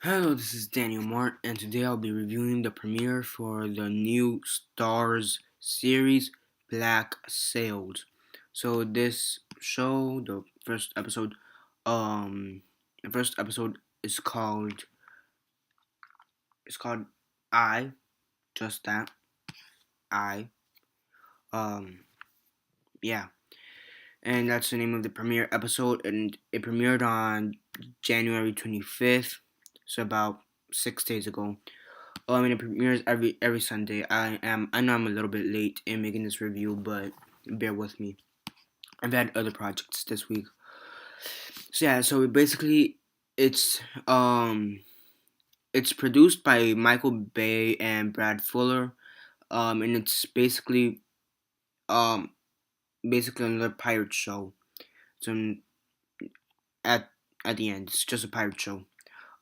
Hello, this is Daniel Mart, and today I'll be reviewing the premiere for the new Starz series, Black Sails. So this show, um, the first episode is called I, just that, I, um, yeah, and that's the name of the premiere episode, and it premiered on January 25th, so about 6 days ago. I mean, it premieres every Sunday. I know I'm a little bit late in making this review, but bear with me. I've had other projects this week. So yeah, so basically it's um it's produced by Michael Bay and Brad Fuller. And it's um basically another pirate show. So at at the end, it's just a pirate show.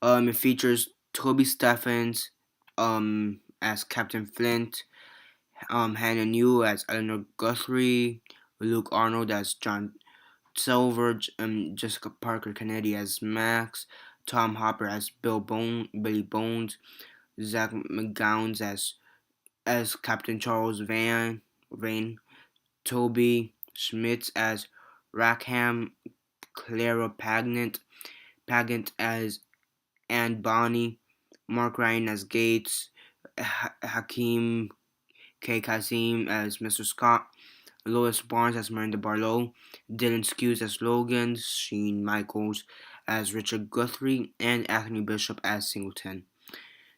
It features Toby Stephens as Captain Flint, Hannah New as Eleanor Guthrie, Luke Arnold as John Silver, Jessica Parker Kennedy as Max, Tom Hopper as Billy Bones, Zach McGowan as Captain Charles Vane, Toby Schmitz as Rackham, Clara Pagant as Anne Bonny, Mark Ryan as Gates, Hakeem K. Kazim as Mr. Scott, Lois Barnes as Miranda Barlow, Dylan Skews as Logan, Sheen Michaels as Richard Guthrie, and Anthony Bishop as Singleton.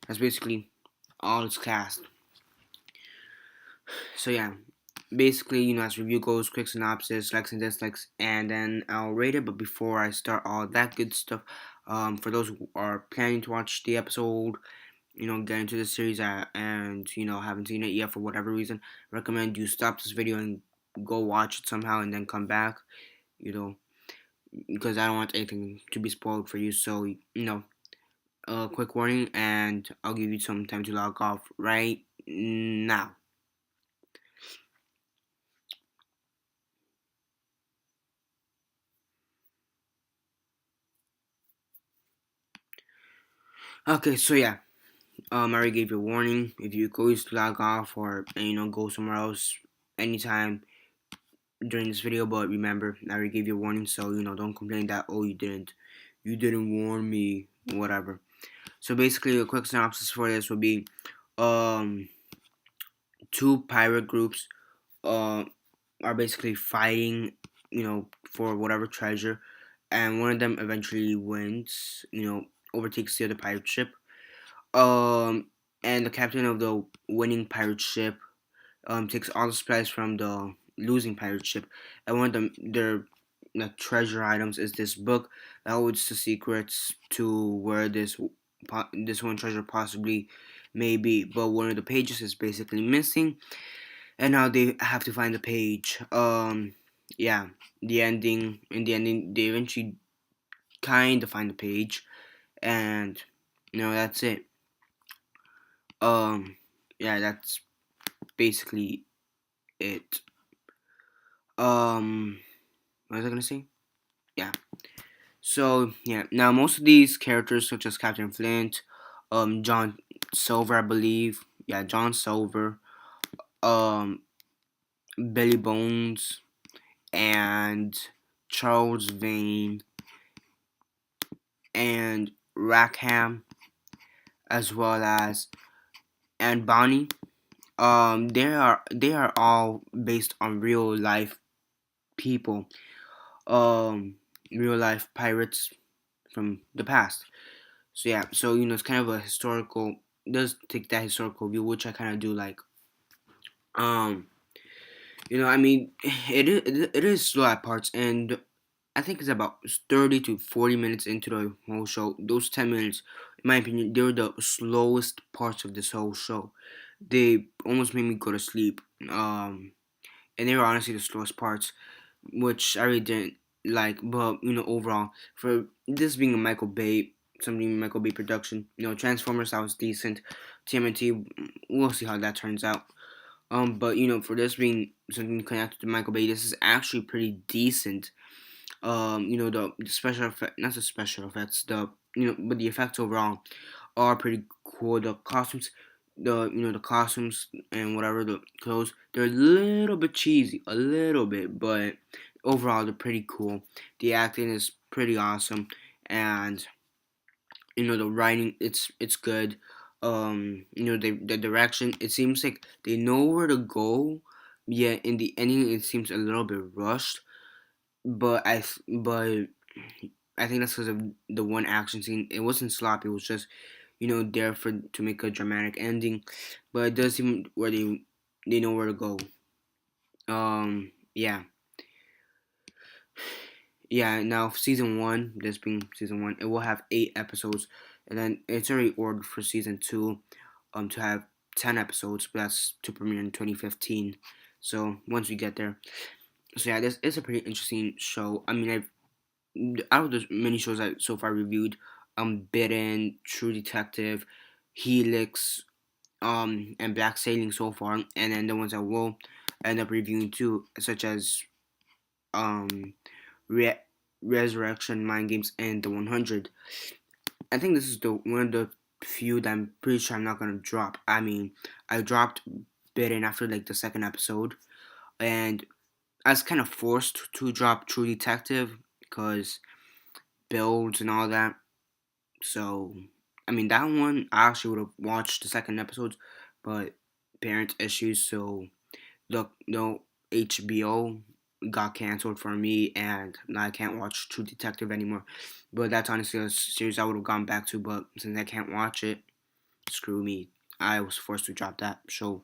That's basically all its cast. So yeah, basically, as review goes, quick synopsis, likes and dislikes, and then I'll rate it. But before I start all that good stuff, for those who are planning to watch the episode, get into the series and haven't seen it yet for whatever reason, recommend you stop this video and go watch it somehow and then come back, you know, because I don't want anything to be spoiled for you. So, a quick warning, and I'll give you some time to log off right now. Okay, so yeah, I already gave you a warning. If you go to log off or go somewhere else anytime during this video, but remember, I already gave you a warning, so don't complain that you didn't warn me, whatever. So basically, a quick synopsis for this would be, um, two pirate groups, uh, are basically fighting, for whatever treasure, and one of them eventually wins, overtakes the other pirate ship, um, and the captain of the winning pirate ship, takes all the supplies from the losing pirate ship, and one of their treasure items is this book that holds the secrets to where this one treasure possibly may be. But one of the pages is basically missing, and now they have to find the page. Yeah, in the ending, they eventually kind of find the page, and that's it. Um, yeah, that's basically it. Um, what was I gonna say? Yeah. So yeah, now most of these characters, such as Captain Flint, John Silver, I believe, yeah, John Silver, um, Billy Bones, and Charles Vane, and Rackham, as well as and Bonnie. They are all based on real life people, um, real life pirates from the past. So yeah, so it's kind of a historical. It does take that historical view, which I kind of do like. Um, I mean, it is slow at parts, and I think it's about 30 to 40 minutes into the whole show. Those 10 minutes, in my opinion, they were the slowest parts of this whole show. They almost made me go to sleep. And they were honestly the slowest parts, which I really didn't like. But overall, for this being a Michael Bay production, Transformers, that was decent. TMNT, we'll see how that turns out. But for this being something connected to Michael Bay, this is actually pretty decent. The special effect, not the special effects, the but the effects overall are pretty cool. The costumes, the costumes and whatever the clothes, they're a little bit cheesy, a little bit, but overall they're pretty cool. The acting is pretty awesome, and the writing, it's good. The direction, it seems like they know where to go. Yet in the ending, it seems a little bit rushed. But I think that's because of the one action scene. It wasn't sloppy. It was just there for to make a dramatic ending. But it does seem where they know where to go. Yeah, yeah. Now season one, this being season one, it will have 8 episodes, and then it's already ordered for season two, to have 10 episodes. But that's to premiere in 2015. So once we get there, so yeah, this is a pretty interesting show. I mean, out of the many shows I so far reviewed, Bitten, True Detective, Helix, and Black Sailing so far, and then the ones I will end up reviewing too, such as um, Re- Resurrection, Mind Games, and the 100. I think this is the one of the few that I'm pretty sure I'm not gonna drop. I mean, I dropped Bitten after like the second episode, and I was kind of forced to drop True Detective because builds and all that. So, I mean, that one I actually would have watched the second episodes, but parent issues, so the HBO got canceled for me, and now I can't watch True Detective anymore. But that's honestly a series I would have gone back to, but since I can't watch it, screw me. I was forced to drop that show.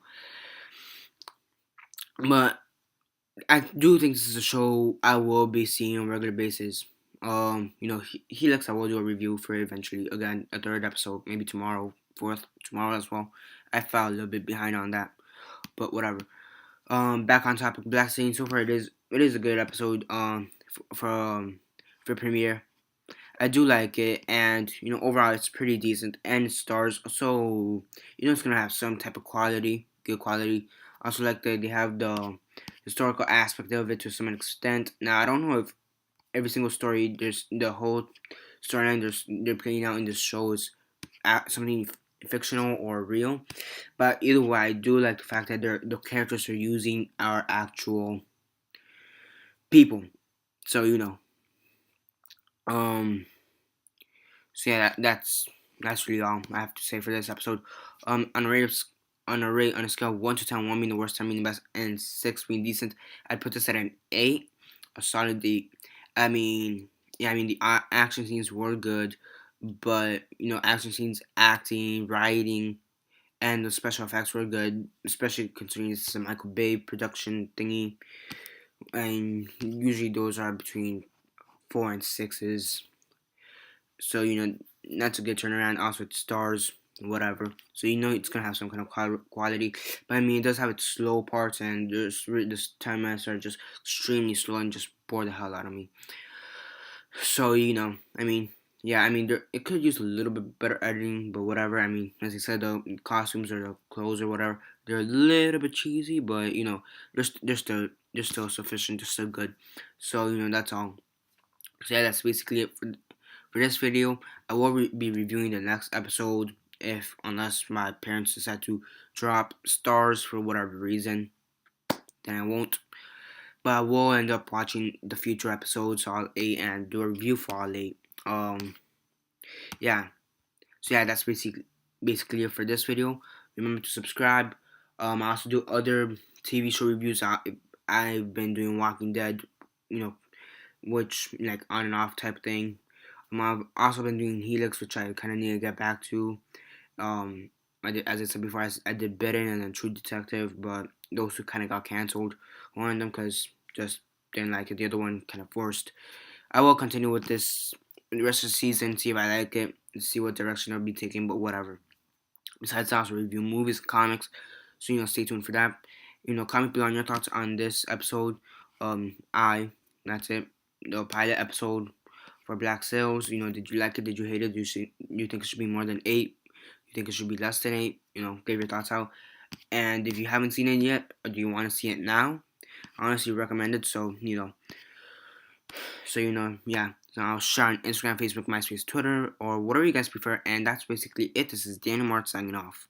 But I do think this is a show I will be seeing on a regular basis. Helix, I will do a review for it eventually. Again, a third episode, maybe tomorrow, fourth tomorrow as well. I fell a little bit behind on that, but whatever. Back on topic, Black Saint. So far, it is a good episode. For premiere, I do like it, and overall, it's pretty decent. And Starz, so it's gonna have some type of quality, good quality. Also, like they have the historical aspect of it to some extent. Now, I don't know if every single story, there's the whole storyline they're playing out in this show is something fictional or real. But either way, I do like the fact that the characters are using our actual people. So um, so yeah, that's really all I have to say for this episode. On a scale of 1 to 10, 1 being the worst, 10 being the best, and 6 being decent, I'd put this at an 8, a solid 8. I mean, yeah, I mean the action scenes were good, but action scenes, acting, writing, and the special effects were good, especially considering it's a Michael Bay production thingy, and usually those are between 4 and 6s. So that's a good turnaround. Also, it Starz, whatever. So it's gonna have some kind of quality. But I mean, it does have its slow parts, and this 10 minutes are just extremely slow and just bore the hell out of me. So I mean, yeah, I mean, it could use a little bit better editing, but whatever. I mean, as I said, the costumes or the clothes or whatever, they're a little bit cheesy, but they're still sufficient, they're still good. So that's all. So yeah, that's basically it for this video. I will be reviewing the next episode if unless my parents decide to drop Starz for whatever reason, then I won't. But I will end up watching the future episodes, all 8, and do a review for all 8. Yeah. So yeah, that's basically it for this video. Remember to subscribe. I also do other TV show reviews. I've been doing Walking Dead, you know, which like on and off type thing. I've also been doing Helix, which I kind of need to get back to. I did, as I said before, I did Bitten and then True Detective, but those two kind of got canceled. One of them because just didn't like it. The other one kind of forced. I will continue with this the rest of the season, see if I like it, see what direction I'll be taking, but whatever. Besides, I also review movies, comics, so stay tuned for that. Comment below on your thoughts on this episode. That's it. The pilot episode for Black Sails. Did you like it? Did you hate it? You think it should be more than 8? You think it should be less than 8? Give your thoughts out. And if you haven't seen it yet, or do you want to see it now? I honestly recommend it. So So yeah. So I'll share on Instagram, Facebook, MySpace, Twitter, or whatever you guys prefer. And that's basically it. This is Daniel Mart signing off.